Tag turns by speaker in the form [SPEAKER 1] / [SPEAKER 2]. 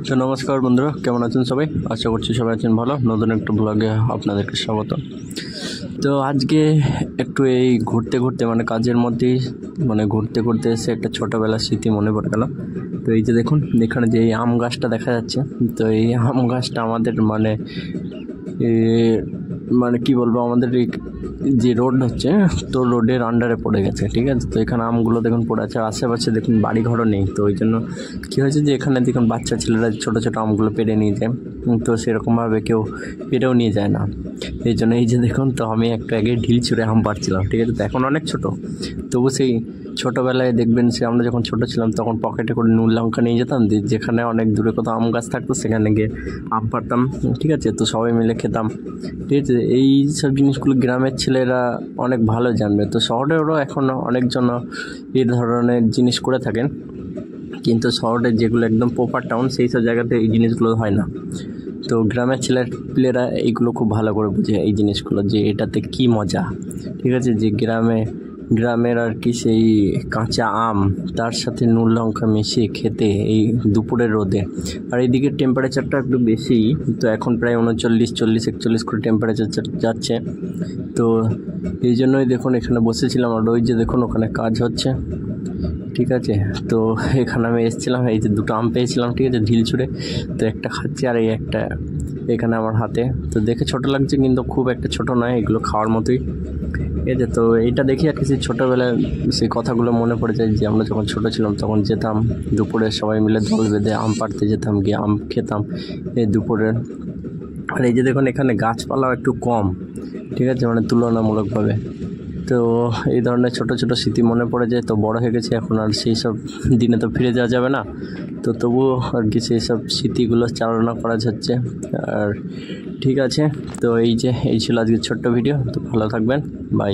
[SPEAKER 1] তো নমস্কার বন্ধুরা, কেমন আছেন সবাই? আশা করছি সবাই আছেন ভালো। নতুন একটা ব্লগে আপনাদেরকে স্বাগত। তো আজকে একটু এই ঘুরতে ঘুরতে মানে কাজের মধ্যেই ঘুরতে ঘুরতে এসে একটা ছোটোবেলার স্মৃতি মনে পড়ে গেল। তো এই যে দেখুন, এখানে যে এই আম গাছটা দেখা যাচ্ছে, তো এই আম গাছটা আমাদের কি বলবো, আমাদের এই যে রোড হচ্ছে, তো রোডের আন্ডারে পড়ে গেছে, ঠিক আছে। তো এখানে আমগুলো দেখুন পড়ে আছে, আশেপাশে দেখুন বাড়ি ঘরও নেই। তো ওই জন্য কী হয়েছে যে এখানে দেখুন বাচ্চা ছেলেরা ছোটো ছোটো আমগুলো পেড়ে নিয়ে যায়, তো সেরকমভাবে কেউ পেরেও নিয়ে যায় না। এই জন্য এই যে দেখুন, তো আমি একটু আগে ঢিল ছুঁড়ে আম পাড়ছিলাম, ঠিক আছে। তো এখন অনেক ছোটো, তবু সেই ছোটোবেলায় দেখবেন সে আমরা যখন ছোটো ছিলাম তখন পকেটে করে নুন লঙ্কা নিয়ে যেতাম, যেখানে অনেক দূরে কোথাও আম গাছ থাকতো সেখানে গিয়ে আম পাড়তাম, ঠিক আছে। তো সবাই মিলে খেতাম, ঠিক আছে। এই সব জিনিসগুলো গ্রামের ছেলেরা অনেক ভালো জানবে। তো শহরেরও এখন অনেকজন এই ধরনের জিনিস করে থাকেন, কিন্তু শহরের যেগুলো একদম প্রপার টাউন সেই সব জায়গাতে এই জিনিসগুলো হয় না। তো গ্রামের ছেলেরা এইগুলো খুব ভালো করে বুঝে, এই জিনিসগুলো যে এটাতে কি মজা, ঠিক আছে। যে গ্রামের আর কি সেই কাঁচা আম, তার সাথে নুন লঙ্কা মিশিয়ে খেতে এই দুপুরের রোদে। আর এইদিকে টেম্পারেচারটা একটু বেশি, তো এখন প্রায় 39, 40, 41 করে টেম্পারেচার যাচ্ছে। তো এই জন্যই দেখুন এখানে বসেছিলাম, আর ওই যে দেখুন ওখানে কাজ হচ্ছে, ঠিক আছে। তো এখানে আমি এসেছিলাম, এই যে দুটো আম পেয়েছিলাম, ঠিক আছে, ঢিল ছুঁড়ে। তো একটা খাচ্ছি আর এই একটা এখানে আমার হাতে। তো দেখে ছোটো লাগছে, কিন্তু খুব একটা ছোটো নয়, এগুলো খাওয়ার মতোই, ঠিক আছে। তো এইটা দেখি আর কি সেই ছোটোবেলায় সেই কথাগুলো মনে পড়ে যায়, যে আমরা যখন ছোটো ছিলাম তখন যেতাম দুপুরে সবাই মিলে দল বেঁধে আম পাড়তে যেতাম, গিয়ে আম খেতাম এই দুপুরে। আর এই যে দেখুন এখানে গাছপালাও একটু কম, ঠিক আছে, তুলনামূলকভাবে। তো এই ধরনের ছোটো ছোটো স্মৃতি মনে পড়ে যায়। তো বড় হয়ে গেছে এখন, আর সেই সব দিনে তো ফিরে যাওয়া যাবে না। তো তবুও আর কি সেই সব স্মৃতিগুলো চালনা করা যাচ্ছে। আর ঠিক আছে, তো এই ছিল আজকের ছোট্ট ভিডিও। তো ভালো থাকবেন, বাই।